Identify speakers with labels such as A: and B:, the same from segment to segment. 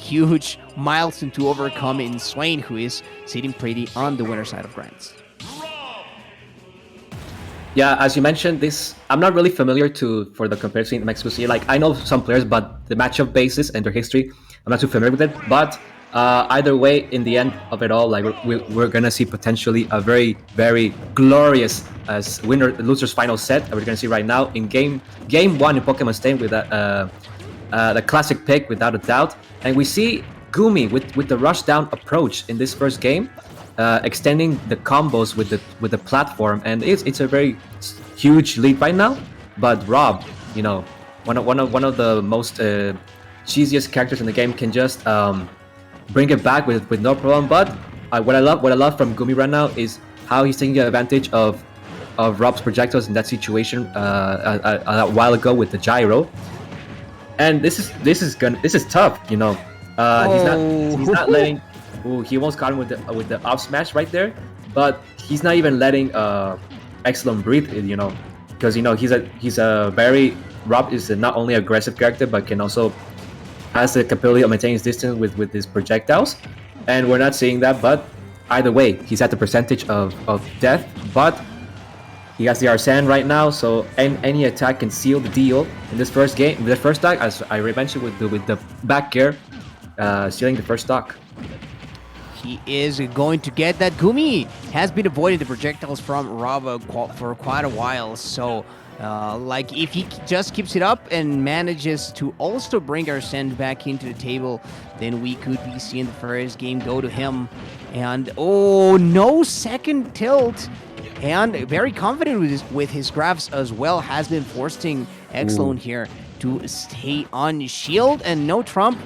A: huge milestone to overcome in Swain, who is sitting pretty on the winner side of Grants.
B: Yeah, as you mentioned, I'm not really familiar for the comparison in Mexico City. Like, I know some players, but the matchup basis and their history, I'm not too familiar with it. But either way, in the end of it all, like we're gonna see potentially a very, very glorious losers final set that we're gonna see right now in game one in Pokemon Stain with the classic pick without a doubt, and we see Gummy with the rush down approach in this first game. Extending the combos with the platform, and it's a very huge lead right now. But Rob, one of the most cheesiest characters in the game, can just bring it back with no problem. But what I love from Gummy right now is how he's taking advantage of Rob's projectiles in that situation a while ago with the gyro. And this is tough, He's not letting. Ooh, he almost caught him with the up smash right there, but he's not even letting xLone breathe, because Rob is not only aggressive character, but can also has the capability of maintaining his distance with his projectiles, and we're not seeing that. But either way, he's at the percentage of death, but he has the Arsene right now, so any attack can seal the deal in this first game. The first stock, as I mentioned, with the back air, sealing the first stock.
A: He is going to get that. Gummy has been avoiding the projectiles from Rob for quite a while, so if he just keeps it up and manages to also bring Arsene back into the table, then we could be seeing the first game go to him. And no second tilt, and very confident with his grabs as well, has been forcing xLone here to stay on shield, and no trump.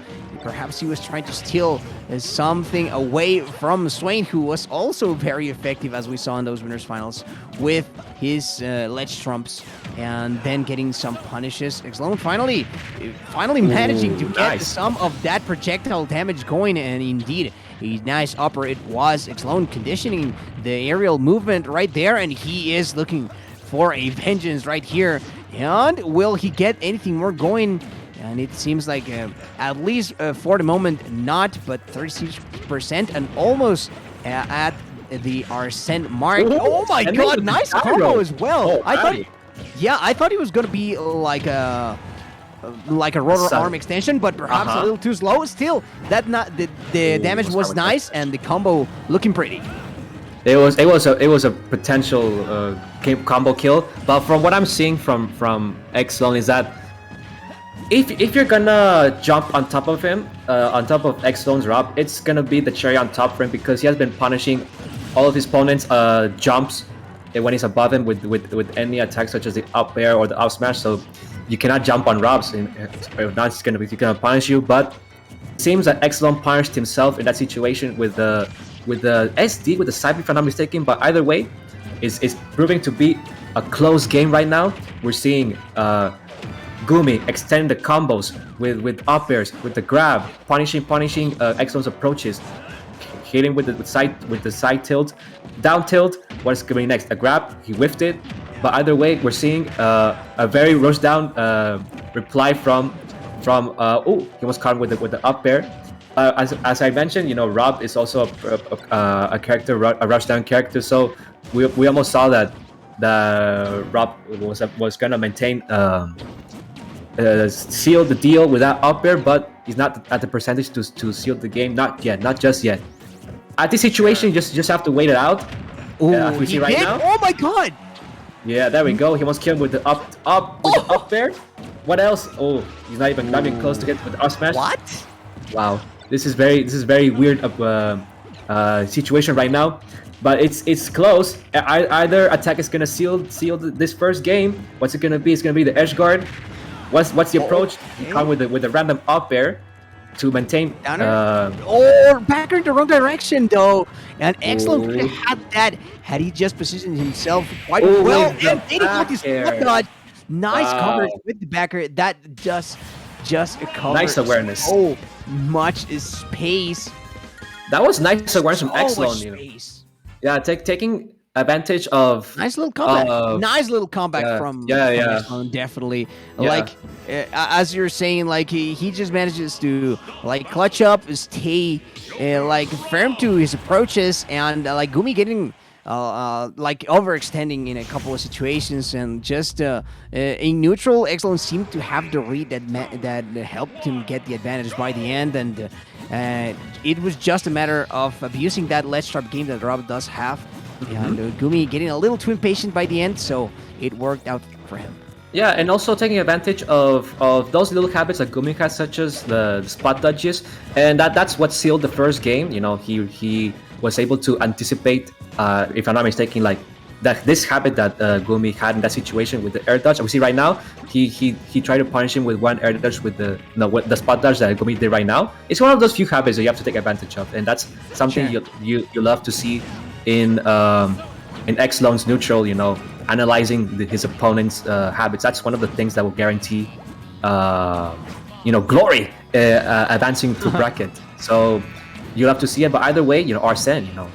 A: Perhaps he was trying to steal something away from Swain, who was also very effective, as we saw in those winners finals, with his ledge trumps, and then getting some punishes. xLone finally managing to get some of that projectile damage going, and indeed a nice upper it was. xLone conditioning the aerial movement right there, and he is looking for a vengeance right here. And will he get anything more going? And it seems like, at least for the moment, not, but 36% and almost at the Arsene mark. Oh my god, nice combo as well. I thought he was going to be like a rotor arm extension, but perhaps a little too slow. Still, the damage was nice, and the combo looking pretty.
B: It was a potential combo kill, but from what I'm seeing from xLone is that if you're gonna jump on top of him, on top of xLone's Rob, it's gonna be the cherry on top for him, because he has been punishing all of his opponents' jumps when he's above him with any attack such as the up air or the up smash. So you cannot jump on Robs, if not, he's gonna punish you. But it seems that xLone punished himself in that situation with the SD, with the side, if I'm not mistaken. But either way, it's proving to be a close game right now. We're seeing Gummy extend the combos with up airs, with the grab, punishing xLone's approaches, hitting with the side tilt, down tilt. What is coming next? A grab. He whiffed it. But either way, we're seeing a very rush down reply from he was caught with the up air. As I mentioned, Rob is also a character, a rush down character. So we almost saw that Rob was gonna maintain seal the deal with that up air, but he's not at the percentage to seal the game. Not just yet. At this situation, you just have to wait it out.
A: As we see right now. Oh my god!
B: Yeah, there we go. He almost killed with the up air. What else? Oh, he's not even close to get with the up smash.
A: What?
B: Wow, this is very weird situation right now. But it's close. Either attack is gonna seal this first game. What's it gonna be? It's gonna be the edge guard. What's the approach? Okay. You come with the random up air to maintain.
A: Back in the wrong direction though. And xLone could have had that had he just positioned himself quite well. And they got his dodge. Nice coverage with the backer. That just covered
B: nice awareness.
A: So much space.
B: That was nice awareness from xLone. Yeah, taking advantage of
A: Nice little comeback.
B: of
A: Nice little comeback
B: yeah,
A: from
B: yeah, yeah,
A: xLone, definitely.
B: yeah.
A: Like as you're saying, like he just manages to like clutch up, stay like firm to his approaches, and like Gumi getting like overextending in a couple of situations, and just in neutral, xLone seemed to have the read that helped him get the advantage by the end, and it was just a matter of abusing that ledge trap game that Rob does have. And Gumi getting a little too impatient by the end, so it worked out for him.
B: Yeah, and also taking advantage of those little habits that Gumi has, such as the spot dodges, and that's what sealed the first game. You know, he was able to anticipate, if I'm not mistaken, like this habit that Gumi had in that situation with the air dodge. And we see right now, he tried to punish him with one air dodge with the spot dodge that Gumi did right now. It's one of those few habits that you have to take advantage of, and that's something you love to see in xLone's neutral, you know, analyzing his opponent's habits. That's one of the things that will guarantee, glory advancing to bracket. So you'll have to see it. But either way, you know, Arsene, you know,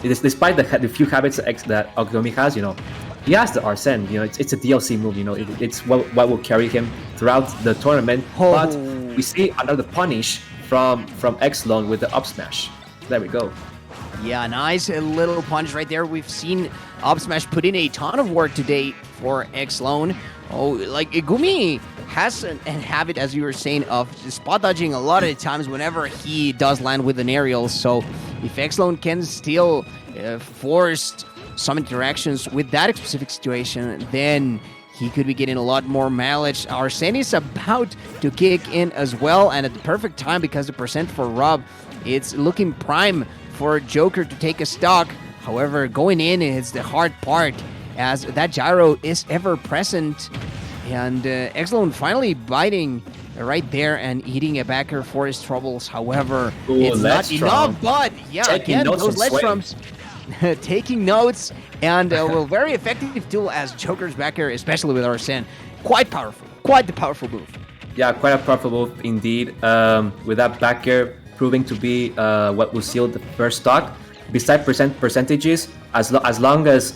B: despite the few habits that Gummy has, you know, he has the Arsene. You know, it's a DLC move. You know, it's what will carry him throughout the tournament. But we see another punish from xLone with the up smash. There we go.
A: Yeah, nice little punch right there. We've seen Up Smash put in a ton of work today for xLone. Oh, like Gumi has a habit, as you were saying, of spot dodging a lot of the times whenever he does land with an aerial. So if xLone can still force some interactions with that specific situation, then he could be getting a lot more mileage. Arsene is about to kick in as well, and at the perfect time, because the percent for Rob, it's looking prime for Joker to take a stock. However, going in is the hard part, as that gyro is ever present, and xLone finally biting right there and eating a backer for his troubles. However, it's not enough, but yeah, again, those ledge trumps taking notes, and a very effective tool as Joker's backer, especially with Arsene. Quite powerful, quite the powerful move.
B: Yeah, quite a powerful move indeed. With that backer proving to be what will seal the first stock. Besides percentages, as long as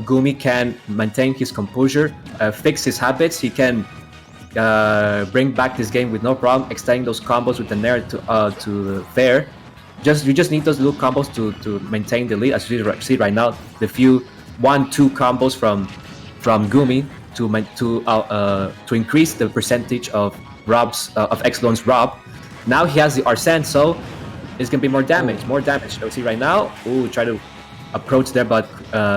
B: Gumi can maintain his composure, fix his habits, he can bring back this game with no problem, extending those combos with the Nair to fair. You just need those little combos to maintain the lead. As you see right now, the few 1-2 combos from Gumi to increase the percentage of xLone's Rob. Now he has the Arsene, so it's gonna be more damage. So see right now, try to approach there, but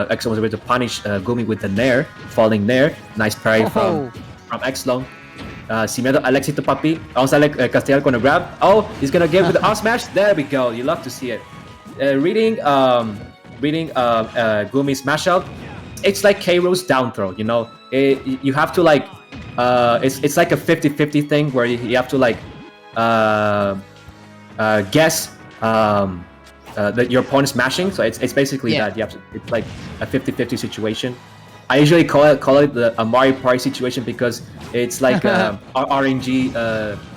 B: xLone was able to punish Gumi with the Nair, falling Nair. Nice parry from xLone. Sin miedo al éxito, papi. Vamos a darle Castellar con a grab. Oh, he's gonna get with the up smash. There we go. You love to see it. Reading Gumi's smash out, it's like K-Ro's down throw. You know, you have to like, it's like a 50-50 thing where you have to like guess that your opponent's mashing. So it's basically that. You have to, it's like a 50-50 situation. I usually call it a Mario Party situation because it's like a RNG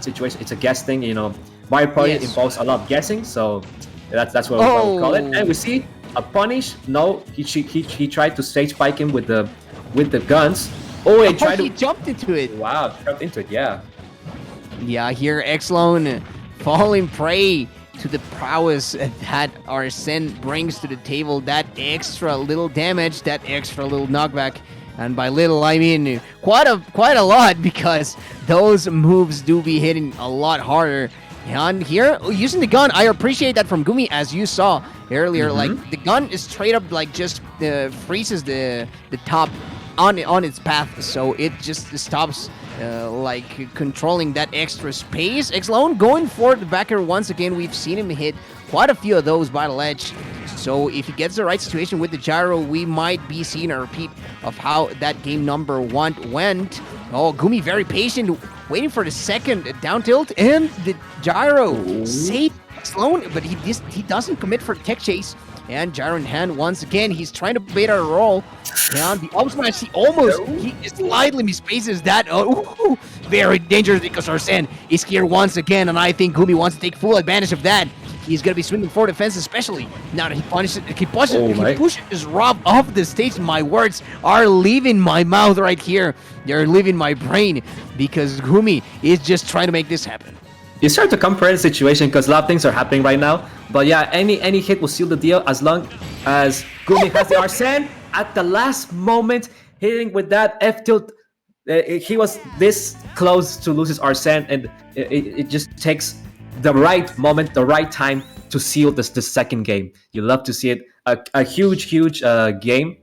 B: situation. It's a guess thing, you know. Mario Party involves a lot of guessing, so that's what we call it. And we see a punish. No, he tried to stage spike him with the guns. Oh, he
A: jumped into it.
B: Wow, jumped into it. Yeah.
A: Yeah, here xLone falling prey to the prowess that Arsene brings to the table. That extra little damage, that extra little knockback, and by little I mean quite a lot, because those moves do be hitting a lot harder. And here, using the gun, I appreciate that from Gumi, as you saw earlier. Like the gun is straight up like just freezes the top on its path, so it just stops like controlling that extra space. xLone going for the backer once again. We've seen him hit quite a few of those by the ledge, so if he gets the right situation with the gyro, we might be seeing a repeat of how that game number 1 went. Oh, Gumi very patient, waiting for the second down tilt, and the gyro saved xLone, but he doesn't commit for the tech chase. And gyro in hand once again. He's trying to bait our roll. Down the up smash. He slightly misspaces that. very dangerous because Arsene is here once again, and I think Gummy wants to take full advantage of that. He's gonna be swinging for defense, especially now that he pushes Rob off the stage. My words are leaving my mouth right here. They're leaving my brain because Gumi is just trying to make this happen.
B: It's hard to compare the situation because a lot of things are happening right now. But yeah, any hit will seal the deal as long as Gumi has the Arsene at the last moment, hitting with that F tilt. He was this close to lose his Arsene, and it just takes the right moment, the right time to seal the second game. You love to see it. A huge game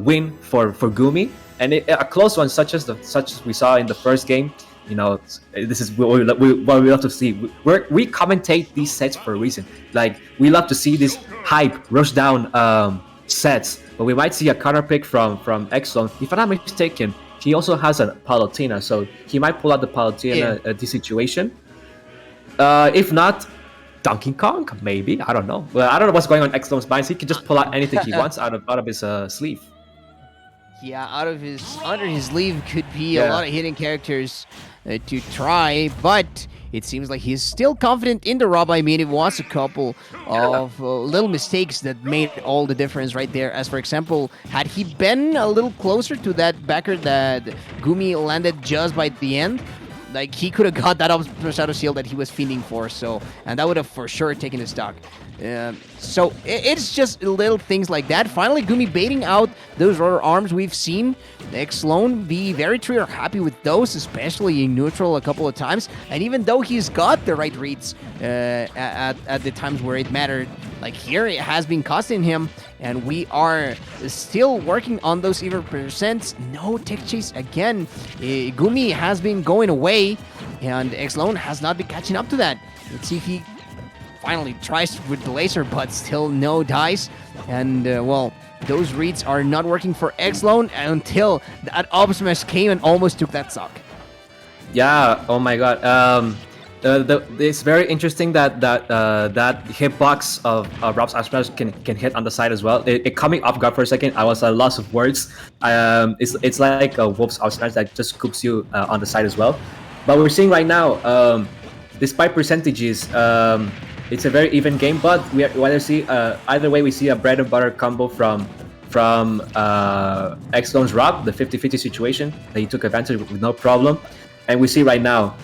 B: win for Gumi, and a close one such as we saw in the first game. You know, this is what we love to see. We commentate these sets for a reason. Like, we love to see this hype rush down sets, but we might see a counter pick from xLone. If I'm not mistaken, he also has a Palutena, so he might pull out the Palutena this situation. If not, Donkey Kong, maybe. I don't know. Well, I don't know what's going on in xLone's mind. So he can just pull out anything he wants out of his sleeve.
A: Yeah, under his sleeve could be a lot of hidden characters to try, but it seems like he's still confident in the Rob. I mean, it was a couple of little mistakes that made all the difference right there. As for example, had he been a little closer to that backer that Gumi landed just by the end, like, he could have got that up shadow shield that he was fiending for, and that would have for sure taken his stock. So it's just little things like that. Finally, Gumi baiting out those rotor arms we've seen. xLone be very trigger happy with those, especially in neutral a couple of times. And even though he's got the right reads at the times where it mattered, like here, it has been costing him. And we are still working on those even percents. No tech chase again. Gumi has been going away, and xLone has not been catching up to that. Let's see if he finally tries with the laser, but still no dice. And well, those reads are not working for xLone until that up smash came and almost took that stock.
B: Yeah. Oh my God. It's very interesting that hitbox of Rob's up smash can hit on the side as well. It coming off guard for a second, I was at a loss of words. It's like a Wolf's up smash that just scoops you on the side as well. But we're seeing right now, despite percentages, it's a very even game. But we either see either way, we see a bread and butter combo from xLone's Rob, the 50-50 situation that he took advantage with no problem. And we see right now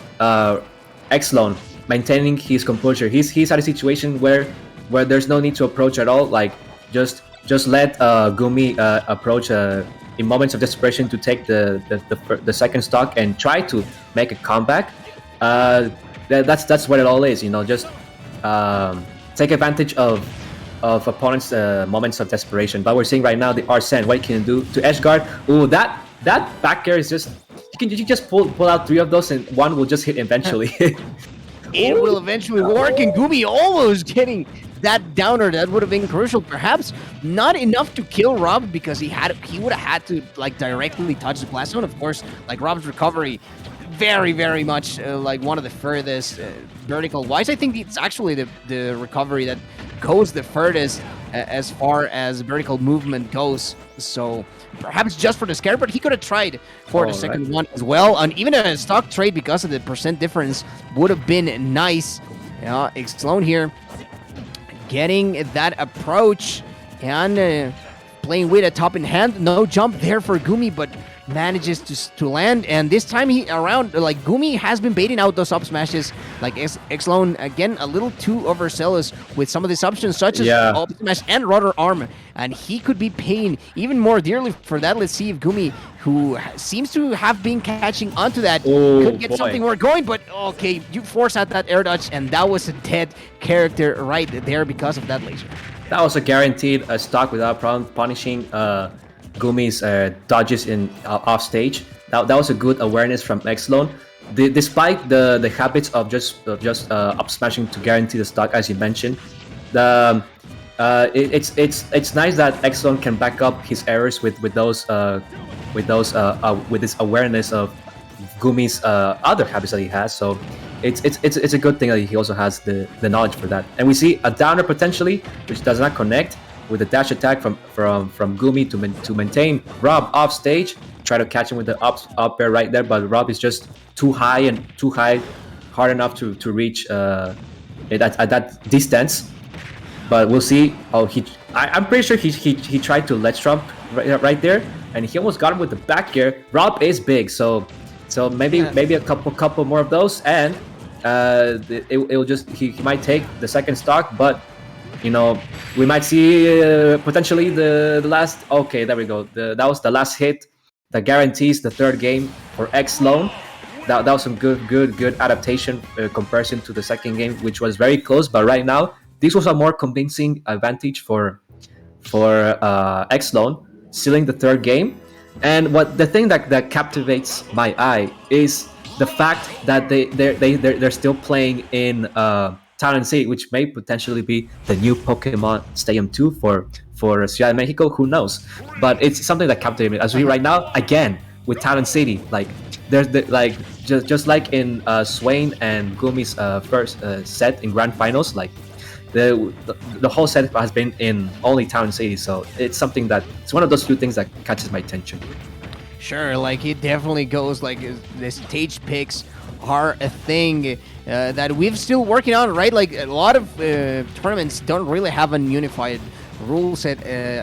B: xLone maintaining his composure. He's at a situation where there's no need to approach at all. Like, just let Gumi approach in moments of desperation to take the second stock and try to make a comeback. That's what it all is. You know, just take advantage of opponents' moments of desperation. But we're seeing right now the Arsene, what he can do to edge guard. Ooh, that back air is just, you can just pull out 3 of those and one will just hit eventually.
A: It will eventually work, and Gumi almost getting that downer. That would have been crucial. Perhaps not enough to kill Rob, because he would have had to like directly touch the blast zone. Of course, like Rob's recovery, very much like one of the furthest vertical wise. I think it's actually the recovery that goes the furthest as far as vertical movement goes. So perhaps just for the scare, but he could have tried for the second one as well. And even a stock trade because of the percent difference would have been nice. xLone here getting that approach and playing with a top in hand. No jump there for Gumi, but manages to land. And this time Gumi has been baiting out those up smashes. Like xLone again a little too overzealous with some of these options, such as up smash and rotor arm, and he could be paying even more dearly for that. Let's see if Gumi, who seems to have been catching onto that, could get something more going. But okay, you force out that air dodge, and that was a dead character right there because of that laser.
B: That was a guaranteed stock without problem, punishing Gumi's dodges in off stage. That was a good awareness from xLone. Despite the habits of just up smashing to guarantee the stock, as you mentioned, it's nice that xLone can back up his errors with this awareness of Gumi's other habits that he has. So it's a good thing that he also has the knowledge for that. And we see a downer potentially, which does not connect, with a dash attack from Gumi to maintain Rob off stage. try to catch him with the up air right there, but Rob is just too high, hard enough to reach at that distance. But we'll see. Oh, I'm pretty sure he tried to ledge trump right there, and he almost got him with the back air. Rob is big, so maybe a couple more of those, and it'll just he might take the second stock, but we might see potentially the last. Okay, there we go. That was the last hit that guarantees the third game for xLone. That was some good adaptation comparison to the second game, which was very close. But right now, this was a more convincing advantage for xLone, sealing the third game. And the thing that captivates my eye is the fact that they're still playing in Town & City, which may potentially be the new Pokemon Stadium 2 for Ciudad de Mexico. Who knows? But it's something that captivates me. As we right now, again with Town & City, like there's just like in Swain and Gummy's first set in Grand Finals, like the whole set has been in only Town & City, so it's something that it's one of those few things that catches my attention.
A: Sure, like it definitely goes like the stage picks are a thing that we've still working on, right? Like a lot of tournaments don't really have a unified rule set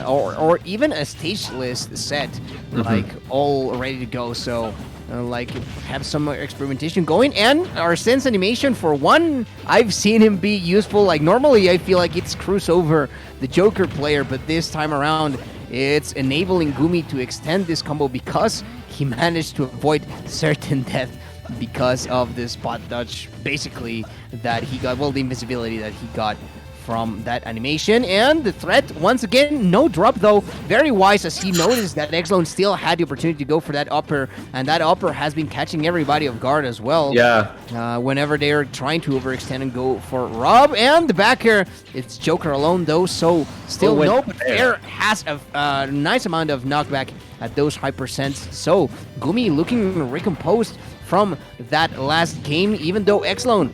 A: or even a stage list set, like all ready to go. So like have some experimentation going, and our sense animation for one, I've seen him be useful. Like normally I feel like it's cruise over the Joker player, but this time around it's enabling Gummy to extend this combo because he managed to avoid certain death because of the spot dodge basically that he got, well, the invisibility that he got from that animation. And the threat, once again, no drop though. Very wise, as he noticed that xLone still had the opportunity to go for that upper, and that upper has been catching everybody off guard as well.
B: Yeah.
A: Whenever they're trying to overextend and go for Rob. And the back air, it's Joker alone though, so still no, but Air has a nice amount of knockback at those high percents. So Gummy looking recomposed from that last game, even though xLone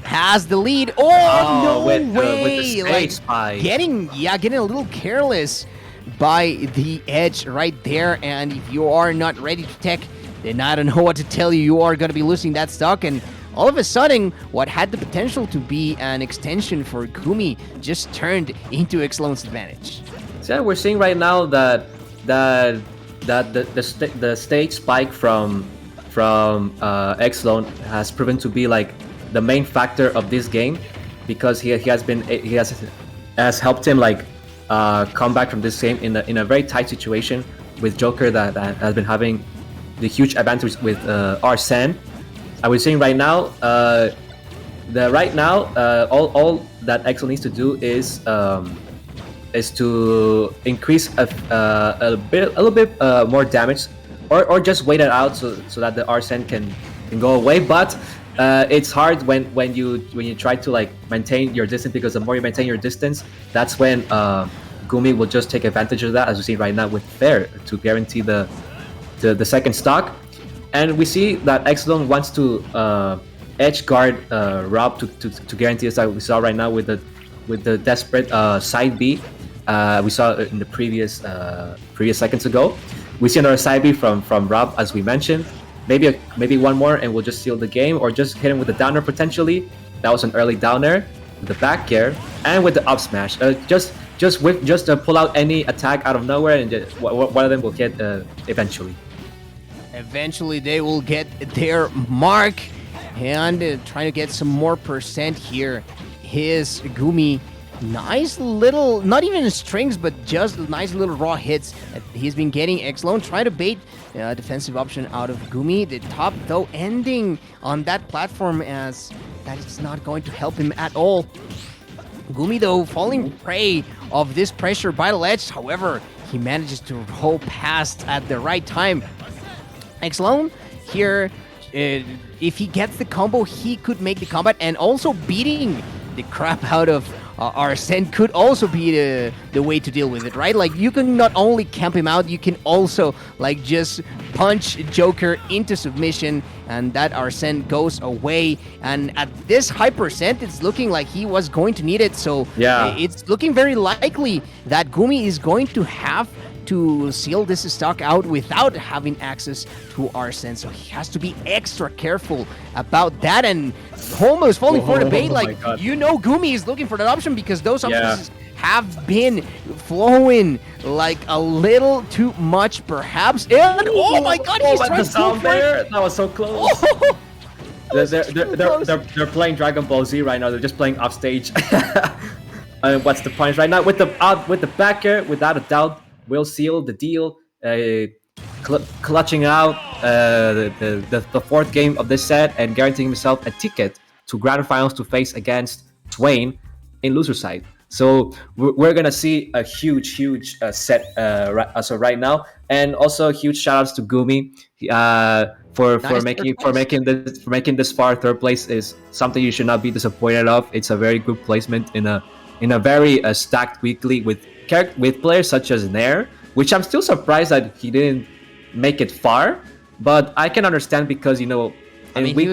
A: has the lead. No way!
B: With the spike.
A: Getting a little careless by the edge right there. And if you are not ready to tech, then I don't know what to tell you. You are going to be losing that stock. And all of a sudden, what had the potential to be an extension for Gummy just turned into xLone's advantage.
B: So yeah, we're seeing right now that the stage spike from xLone has proven to be like the main factor of this game, because he has helped him like come back from this game in a very tight situation with Joker that has been having the huge advantage with Arsene. I was saying right now, all that xLone needs to do is to increase a little bit more damage, or just wait it out so that the Arsene can go away. But it's hard when you try to like maintain your distance, because the more you maintain your distance, that's when Gummy will just take advantage of that, as we see right now with Fair, to guarantee the second stock. And we see that xLone wants to edge guard Rob to guarantee us, that we saw right now with the desperate side B we saw in the previous seconds ago. We see another side B from Rob, as we mentioned. Maybe one more and we'll just seal the game, or just hit him with the downer potentially. That was an early downer with the back air and with the up smash. Just pull out any attack out of nowhere, and one of them will hit eventually.
A: Eventually they will get their mark, and trying to get some more percent here. His Gummy, nice little, not even strings, but just nice little raw hits that he's been getting. xLone try to bait defensive option out of Gummy. The top though ending on that platform, as that is not going to help him at all. Gummy though falling prey of this pressure by the ledge. However, he manages to roll past at the right time. xLone here, if he gets the combo, he could make the combat, and also beating the crap out of Arsene could also be the way to deal with it, right? Like, you can not only camp him out, you can also like just punch Joker into submission, and that Arsene goes away. And at this high percent, it's looking like he was going to need it. So yeah, it's looking very likely that Gummy is going to have to seal this stock out without having access to Arsene. So he has to be extra careful about that. And almost falling for the bait. Like, Gummy is looking for that option because those options have been flowing like a little too much, perhaps. And oh my God, he's trying to go for it.
B: That was so close. They're playing Dragon Ball Z right now. They're just playing off stage. What's the point right now? With the back air, without a doubt, will seal the deal. Clutching out the fourth game of this set and guaranteeing himself a ticket to grand finals to face against Swain in loser side. So we're gonna see a huge set right now, and also huge shout outs to Gummy for making this far. Third place is something you should not be disappointed of. It's a very good placement in a very stacked weekly with players such as Nair, which I'm still surprised that he didn't make it far, but I can understand because he was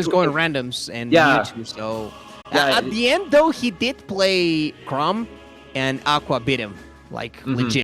A: going randoms and Mewtwo, so. At the end, though, he did play Chrom, and Aqua beat him, like, legit.